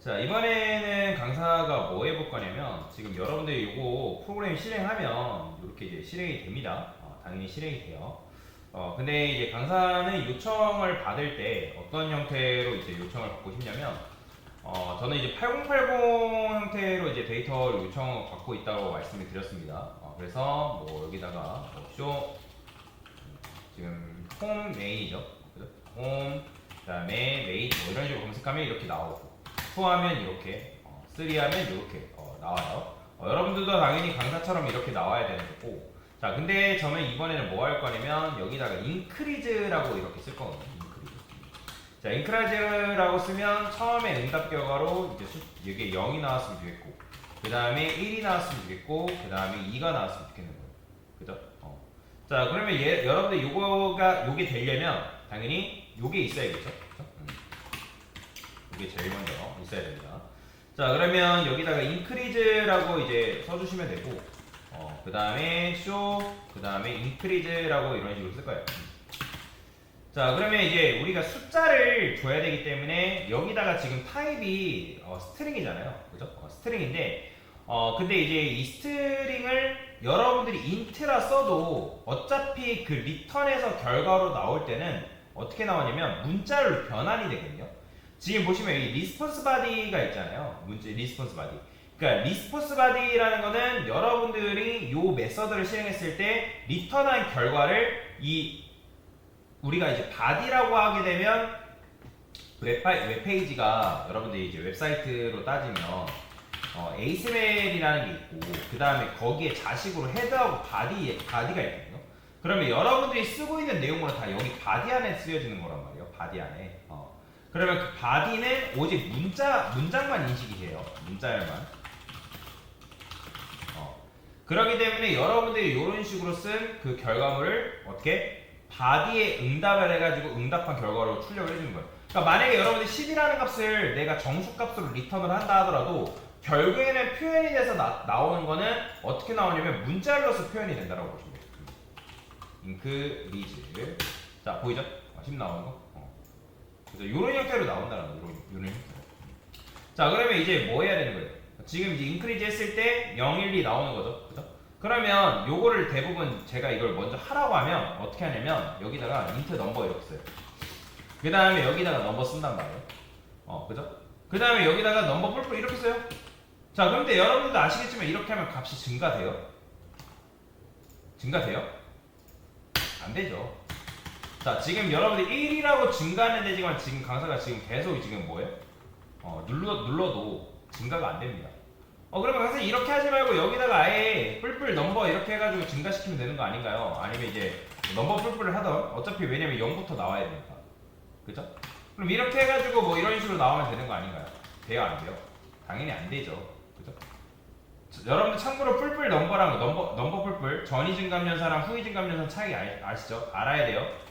자, 이번에는 강사가 뭐 해볼 거냐면, 지금 여러분들이 이거 프로그램 실행하면 이렇게 이제 실행이 됩니다. 당연히 실행이 돼요. 근데 이제 강사는 요청을 받을 때 어떤 형태로 이제 요청을 받고 싶냐면, 저는 이제 8080 형태로 이제 데이터를 요청을 받고 있다고 말씀을 드렸습니다. 그래서 뭐 여기다가 쇼, 지금 홈 메인이죠. 그죠? 홈, 그 다음에 메인, 뭐 이런 식으로 검색하면 이렇게 나오고, 2 하면 이렇게, 3 하면 이렇게 나와요. 여러분들도 당연히 강사처럼 이렇게 나와야 되는 거고. 자, 근데 저는 이번에는 뭐 할 거냐면 여기다가 increase라고 이렇게 쓸 거거든요. increase. 자, increase라고 쓰면 처음에 응답 결과로 이제 이게 0이 나왔으면 좋겠고, 그 다음에 1이 나왔으면 좋겠고, 그 다음에 2가 나왔으면 좋겠는 거예요. 그죠? 자, 그러면 여러분들 요게 되려면 당연히 요게 있어야겠죠? 그죠? 이게 제일 먼저 있어야 됩니다. 자, 그러면 여기다가 increase라고 이제 써주시면 되고, 그 다음에 show, 그 다음에 increase라고 이런 식으로 쓸 거예요. 자, 그러면 이제 우리가 숫자를 줘야 되기 때문에 여기다가 지금 타입이 스트링이잖아요. 그죠? 스트링인데, 근데 이제 이 스트링을 여러분들이 int라 써도 어차피 그 리턴에서 결과로 나올 때는 어떻게 나오냐면 문자로 변환이 되거든요. 지금 보시면 여기 리스폰스 바디가 있잖아요. 문제 리스폰스 바디. 그러니까 리스폰스 바디라는 거는 여러분들이 요 메서드를 실행했을 때 리턴한 결과를 우리가 이제 바디라고 하게 되면 웹페이지가 여러분들이 이제 웹사이트로 따지면 HTML이라는 게 있고, 그 다음에 거기에 자식으로 헤드하고 바디가 있거든요. 그러면 여러분들이 쓰고 있는 내용물은 다 여기 바디 안에 쓰여지는 거란 말이에요. 바디 안에. 그러면 그 바디는 오직 문장만 인식이 돼요. 문자열만. 그렇기 때문에 여러분들이 이런 식으로 쓴 그 결과물을 어떻게 바디에 응답을 해가지고 응답한 결과로 출력을 해주는 거예요. 그러니까 만약에 여러분들이 10이라는 값을 내가 정수값으로 리턴을 한다 하더라도 결국에는 표현이 돼서 나오는 거는 어떻게 나오냐면 문자열로서 표현이 된다고 보시면 돼요. increase. 자, 보이죠? 10 나오는 거. 그래서 이런 형태로 나온다는 거예요. 이런 형태로. 자, 그러면 이제 뭐 해야 되는 거예요? 지금 이제 인크리즈 했을 때 0, 1, 2 나오는 거죠. 그죠? 그러면 요거를 대부분 제가 이걸 먼저 하라고 하면 어떻게 하냐면 여기다가 int 넘버 이렇게 써요. 그 다음에 여기다가 넘버 쓴단 말이에요. 그죠? 그 다음에 여기다가 넘버 뿔뿔 이렇게 써요. 자, 그런데 여러분들도 아시겠지만 이렇게 하면 값이 증가돼요? 증가돼요? 안 되죠. 자, 지금 여러분들 1이라고 증가하는 데지만 지금 강사가 지금 계속 지금 뭐예요? 눌러도 증가가 안 됩니다. 그러면 강사 이렇게 하지 말고 여기다가 아예 뿔뿔 넘버 이렇게 해가지고 증가시키면 되는 거 아닌가요? 아니면 이제 넘버 뿔뿔을 하던, 어차피 왜냐면 0부터 나와야 되니까. 그죠? 그럼 이렇게 해가지고 뭐 이런 식으로 나오면 되는 거 아닌가요? 돼요, 안 돼요? 당연히 안 되죠. 그죠? 여러분들 참고로 뿔뿔 넘버랑 넘버 뿔뿔, 전이 증감연사랑 후이 증감연사 차이 아시죠? 알아야 돼요.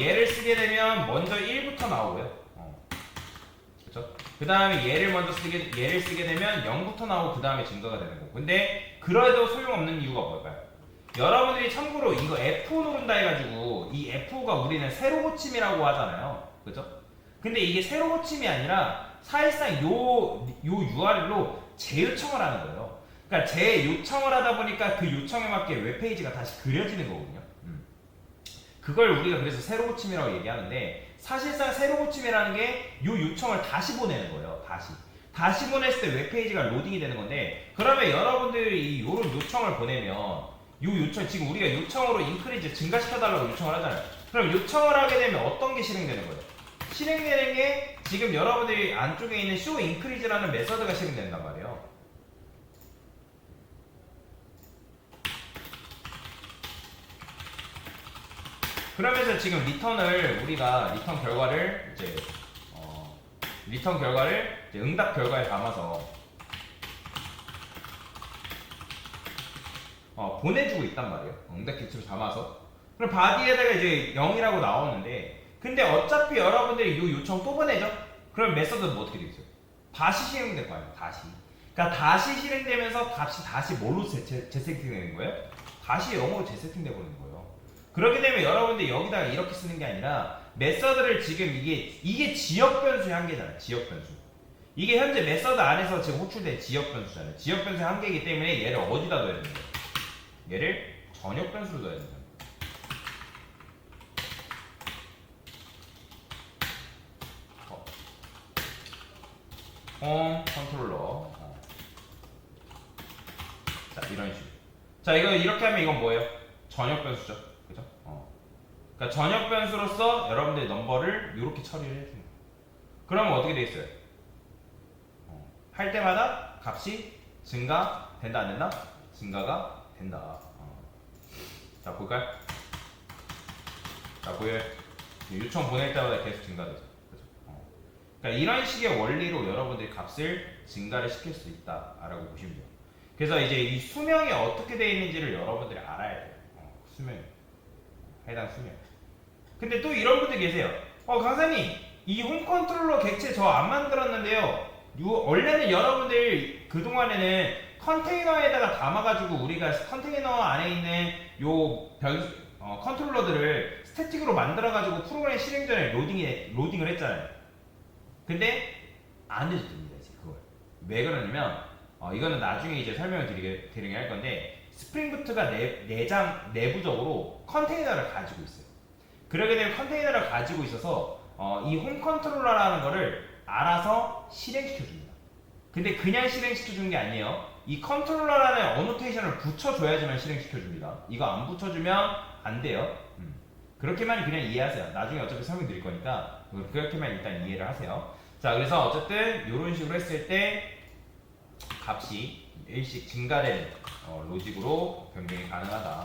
얘를 쓰게 되면 먼저 1부터 나오고요. 그렇죠? 그 다음에 얘를 쓰게 되면 0부터 나오고 그 다음에 증가가 되는 거고. 근데 그래도 소용없는 이유가 뭘까요? 여러분들이 참고로 이거 F5 누른다 해가지고 이 F5가 우리는 세로 고침이라고 하잖아요. 그죠? 근데 이게 세로 고침이 아니라 사실상 요 URL로 재요청을 하는 거예요. 그러니까 재요청을 하다 보니까 그 요청에 맞게 웹페이지가 다시 그려지는 거거든요. 그걸 우리가 그래서 세로 고침이라고 얘기하는데, 사실상 세로 고침이라는 게 요 요청을 다시 보내는 거예요. 다시 보냈을 때 웹페이지가 로딩이 되는 건데, 그러면 여러분들이 요런 요청을 보내면 요 요청, 지금 우리가 요청으로 인크리즈 증가시켜달라고 요청을 하잖아요. 그럼 요청을 하게 되면 어떤 게 실행되는 거예요? 실행되는 게 지금 여러분들이 안쪽에 있는 show increase라는 메서드가 실행된단 말이에요. 그러면서 지금 우리가 리턴 결과를 이제 응답 결과에 담아서 보내주고 있단 말이에요. 응답 개수를 담아서. 그럼 바디에다가 이제 0이라고 나오는데, 근데 어차피 여러분들이 이 요청 또 보내죠? 그럼 메서드는 뭐 어떻게 되겠어요? 다시 실행될 거 아니에요. 그러니까 다시 실행되면서 값이 다시 뭘로 재세팅되는 거예요? 다시 0으로 재세팅돼 버리는 거예요. 그렇게 되면 여러분들 여기다가 이렇게 쓰는 게 아니라 메서드를 지금 이게 지역 변수의 한계잖아요. 지역 변수. 이게 현재 메서드 안에서 지금 호출된 지역 변수잖아요. 지역 변수의 한계이기 때문에 얘를 어디다 넣어야 되는 거예요? 얘를 전역 변수로 넣어야 된다. 홈 컨트롤러. 자, 이런 식으로. 자, 이거 이렇게 하면 이건 뭐예요? 전역 변수죠. 그죠? 그러니까 전역 변수로서 여러분들의 넘버를 이렇게 처리를 해줍니다. 그러면 어떻게 돼 있어요? 할 때마다 값이 증가된다 안 된다? 증가가 된다. 자, 볼까요? 자, 보여요? 요청 보낼 때마다 계속 증가되죠. 그죠? 그러니까 이런 식의 원리로 여러분들이 값을 증가를 시킬 수 있다라고 보시면 돼요. 그래서 이제 이 수명이 어떻게 되어 있는지를 여러분들이 알아야 돼요. 수명, 해당 수명. 근데 또 이런 분들 계세요. 강사님, 이 홈 컨트롤러 객체 저 안 만들었는데요. 원래는 여러분들 그동안에는 컨테이너에다가 담아가지고 우리가 컨테이너 안에 있는 컨트롤러들을 스태틱으로 만들어가지고 프로그램 실행 전에 로딩을 했잖아요. 근데 안 해도 됩니다, 이제 그걸. 왜 그러냐면, 이거는 나중에 이제 설명을 드리게 할 건데, 스프링부트가 내부적으로 컨테이너를 가지고 있어요. 그러게 되면 컨테이너를 가지고 있어서 이 홈 컨트롤러라는 거를 알아서 실행시켜줍니다. 근데 그냥 실행시켜주는 게 아니에요. 이 컨트롤러라는 어노테이션을 붙여줘야지만 실행시켜줍니다. 이거 안 붙여주면 안 돼요. 그렇게만 그냥 이해하세요. 나중에 어차피 설명드릴 거니까 그렇게만 일단 이해를 하세요. 자, 그래서 어쨌든 이런 식으로 했을 때 값이 일씩 증가되는 로직으로 변경이 가능하다.